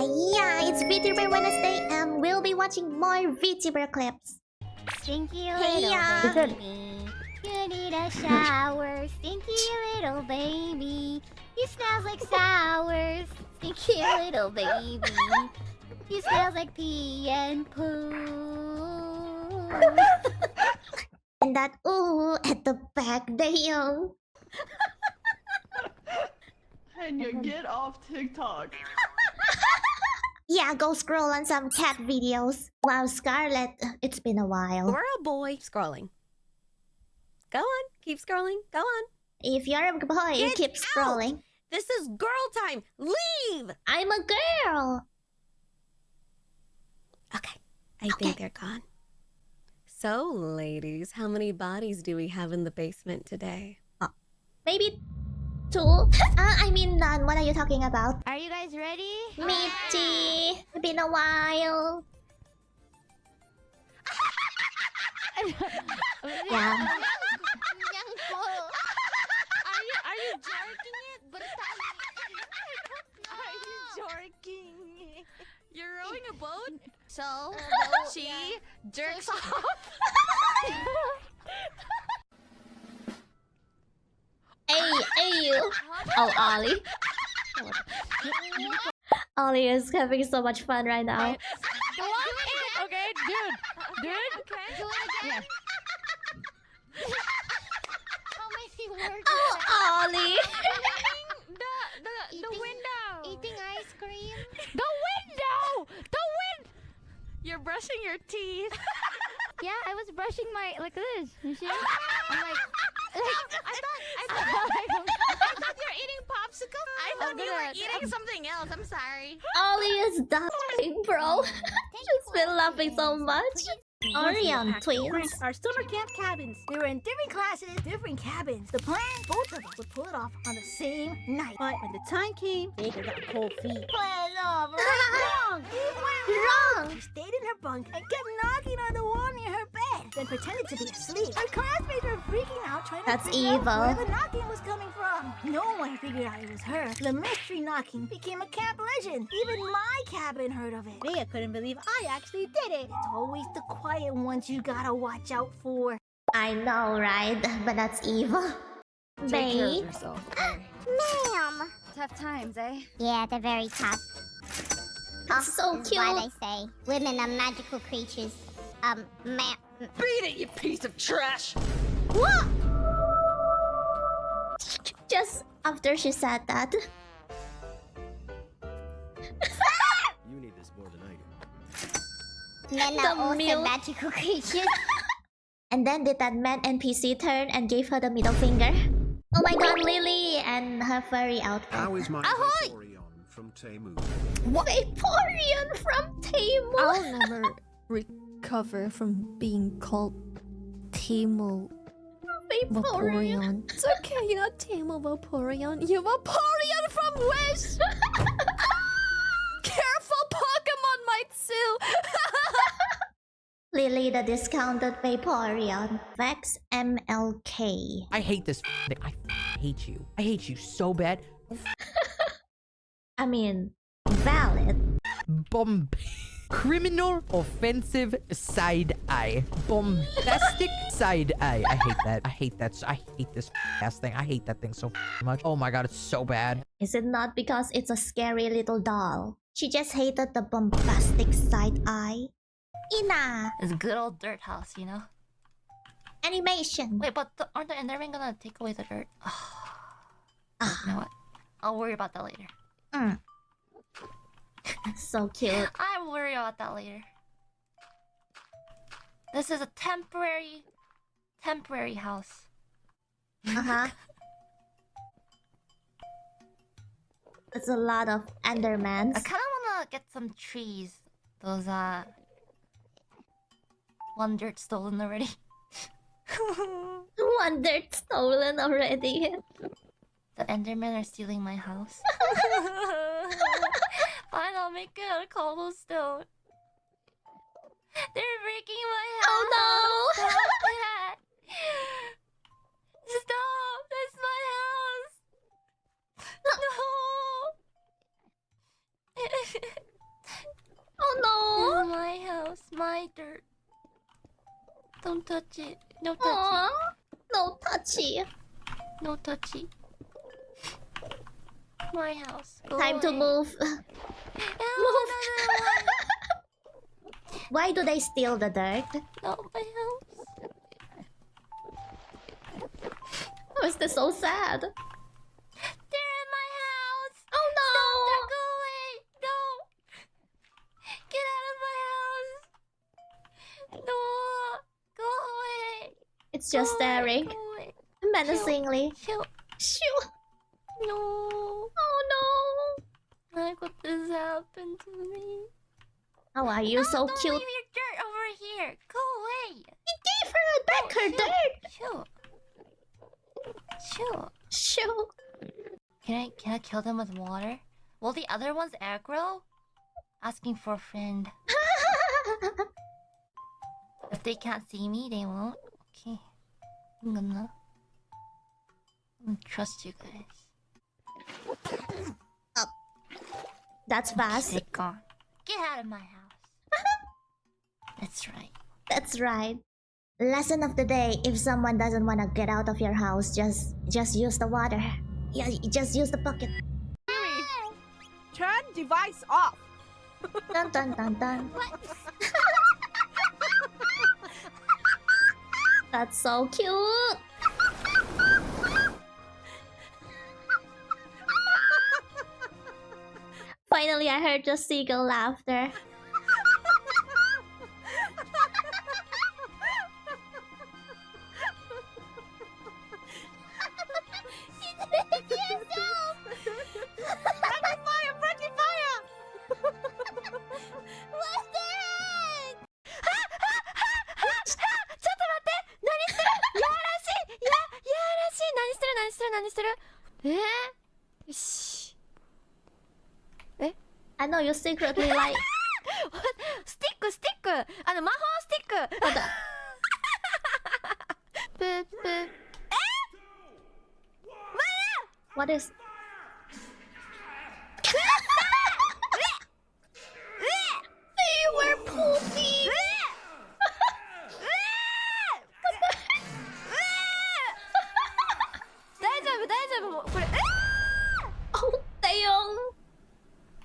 Yeah, it's VTuber Wednesday and we'll be watching more VTuber clips. Stinky Hey, little yeah. baby, you need a shower. Stinky little baby, you smells like sour. Stinky little baby, you smells like pee and poo. And that ooh at the back, damn. And you get off TikTok. Yeah, go scroll on some cat videos. Wow, Scarlett, it's been a while. We're a boy scrolling. Go on, keep scrolling. Go on. If you're a boy, you Get keep out! scrolling. This is girl time. Leave. I'm a girl. Okay, I think they're gone. So, ladies, how many bodies do we have in the basement today? Maybe two. I mean none. What are you talking about? Are you guys ready? Mitchie, it's been a while. Yeah. Are you jerking it? Are you jerking? You're rowing a boat? So, She jerks off. Hey, you. Oh, Ollie. Ollie is having so much fun right now. Go on. Okay, dude. Okay. do it again. How many words? Oh, Ollie. The window. Eating ice cream. The window. The wind. You're brushing your teeth. Yeah, I was brushing my like this. You see? I'm like, I thought you were eating popsicle. I thought you were eating something else. I'm sorry. Ollie is dying, bro. She's been laughing so much. Orion twins. Our summer camp cabins. They were in different classes, different cabins. The plan, both of us would pull it off on the same night. But when the time came, Baker got cold feet. Plan off, right? Wrong! Wrong. She stayed in her bunk and kept knocking on the wall near her bed, then pretended to be asleep. Her classmates were freaking out, trying That's to figure evil. out where the knocking was coming from. No one figured out it was her. The mystery knocking became a camp legend. Even my cabin heard of it. Bea couldn't believe I actually did it. It's always the quiet ones you gotta watch out for. I know, right? But that's evil. Babe. ma'am. Tough times, eh? Yeah, they're very tough. That's so Is cute. why they say women are magical creatures. Ma'am. Beat it, you piece of trash! What? Just after she said that. You need this more than I do. Men The are also milk. magical creatures. And then did that man NPC turn and gave her the middle finger? Oh my god, Lily and her furry outfit. How is my Ahoy! Vaporeon from Temu? Vaporeon from Temu. I'll never recover from being called Timo Vaporeon. It's okay, you're not Timo Vaporeon. You're Vaporeon from Wish! Careful, Pokemon might sue! Lily the discounted Vaporeon. Vex MLK. I hate this thing. I hate you. I hate you so bad. I mean, valid. Criminal offensive side eye. Bombastic side eye. I hate that. I hate that. I hate this ass thing. I hate that thing so much. Oh my god, it's so bad. Is it not because it's a scary little doll? She just hated the bombastic side eye. Ina! It's a good old dirt house, you know? Animation. Wait, but aren't the Endermen gonna take away the dirt? You know what? I'll worry about that later. Mm. So cute. I'll worry about that later. This is a temporary house. Uh-huh. There's a lot of Endermans. I kind of wanna get some trees. Those one dirt stolen already. One dirt stolen already. The Endermen are stealing my house. Fine, I'll make it out of cobblestone. They're breaking my house. Oh no! Stop that! Stop! That's my house. No. Oh This no! is my house, my dirt. Don't touch it. No touchy. Aw, no touchy. No touchy. My house. Go Time to away. move. Oh, another Why do they steal the dirt? one. Not my house. How is this so sad? They're in my house. Oh no! Stop, go away. No. Get out of my house. No. Go away. It's just Go staring Away. Go away. menacingly. Shoo. Shoo! No. Oh no! Like what this happened to me. How are you so don't cute? leave your dirt over here. Go away. He gave her back her dirt. Shoo. Shoo. Shoo! Can I kill them with water? Will the other ones aggro? Asking for a friend. If they can't see me, they won't. Okay. I'm gonna trust you guys. That's fast. They're gone. Get out of my house. That's right. That's right. Lesson of the day: if someone doesn't want to get out of your house, just use the water. Yeah, just use the bucket. Turn device off. Dun dun dun dun. That's so cute. Finally, I heard the seagull laughter. I know you secretly like. Stick! 魔法スティック! What is? They were pooping. Oh damn!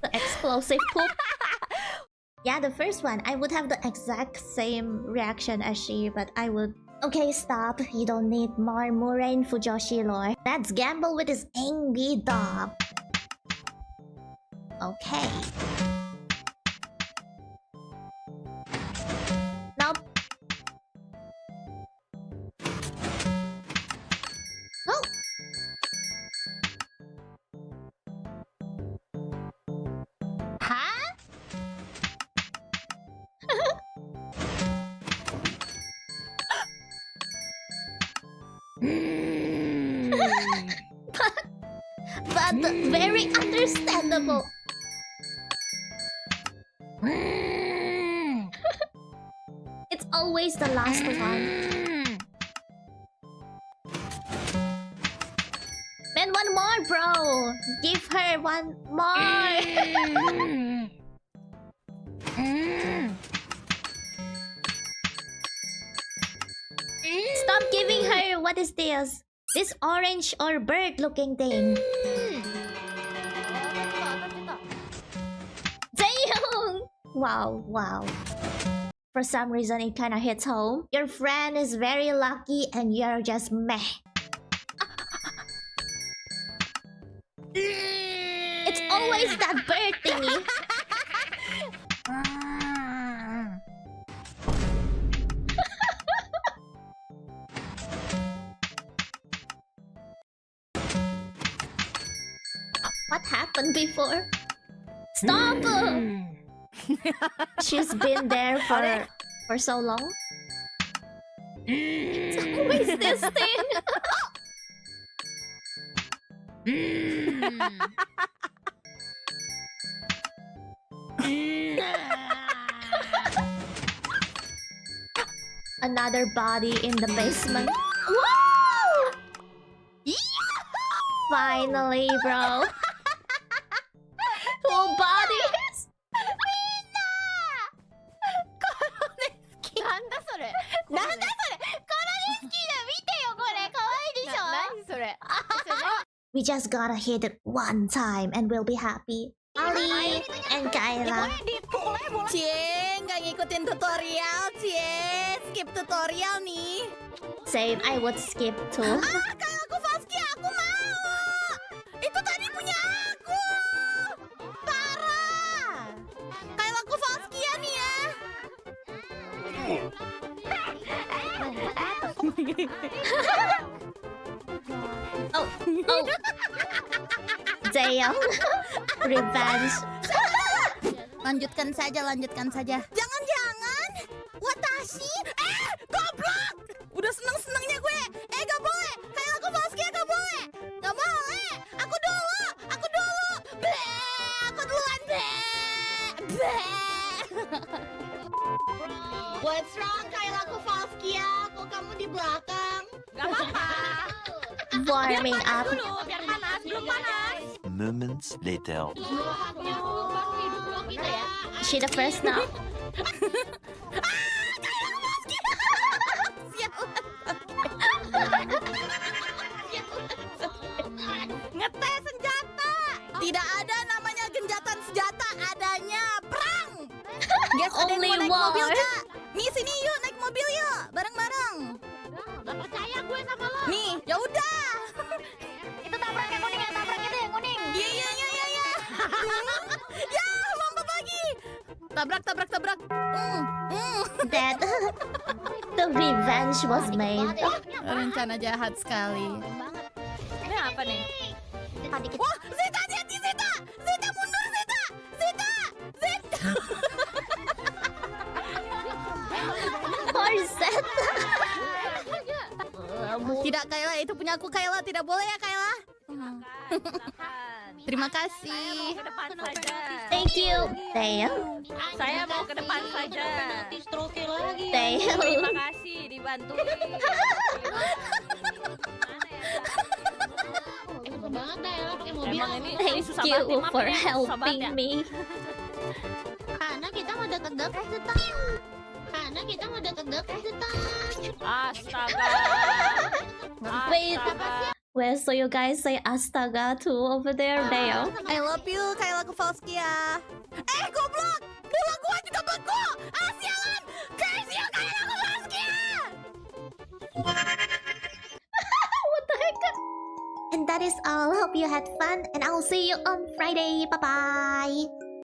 The explosive poop. Yeah, the first one, I would have the exact same reaction as she, but I would. Okay, stop. You don't need more Murain Fujoshi lore. Let's gamble with this angry dog. Okay. Nope. Oh! Huh? but very understandable. It's always the last one. Man, one more, bro. Give her one more. Stop giving her. What is this? This orange or bird looking thing. Damn! Wow, wow. For some reason, it kind of hits home. Your friend is very lucky and you're just meh. It's always that bird thingy. What happened before? Stop! She's been there for so long. It's always this thing. Another body in the basement. Whoa! Finally, bro. Full bodies. We just gotta hit it one time and we'll be happy. Ali and Kayla. Cie, nggak ngikutin tutorial, Cie. Skip tutorial nih. Same, I would skip too. Kayak aku Faskia, aku mau. Itu tadi punya aku. Parah. Kayak aku Faskia nih ya. Oh. Damn. Revenge. Lanjutkan saja. Jangan. Watashi. Goblok. Udah seneng-senengnya gue. Gak boleh. Kayak aku Faskia gak boleh. Gak boleh. Aku dulu. Aku duluan. What's wrong? Kayak aku Faskia. Kok kamu di belakang? Gak apa-apa. Warming up. Biar panas. Belum panas. Moments later. She the first now. Ngetes senjata. Tidak ada namanya genjatan senjata, adanya perang. Guys, ada yang Only mau naik war. mobil gak? Nih sini yuk, naik mobil yuk, bareng-bareng. Gak percaya gue sama lo. Nih, ya udah. Itu tabrak yang kuning, yang kuning. Iya. Ya, lompat lagi. Tabrak. That the revenge was made. Rencana jahat sekali. Ini apa nih? Wah, Zeta, hati-hati Zeta! Zeta mundur Zeta! Zeta! Corset. Tidak Kayla, itu punya aku Kayla, tidak boleh ya Kayla. Terima kasih. Thank you. Damn. Saya mau ke depan saja. Damn. Terima kasih dibantuin. Thank you for helping me. Karena kita mau deket-deket Astaga. Wait. Where so you guys say astaga too over there? Damn. I love you, Kayla Kowalskia. Goblok! Bola gua juga beku! Sialan! Curse you, Kayla Kowalskia! What the heck? And that is all. Hope you had fun, and I'll see you on Friday. Bye bye.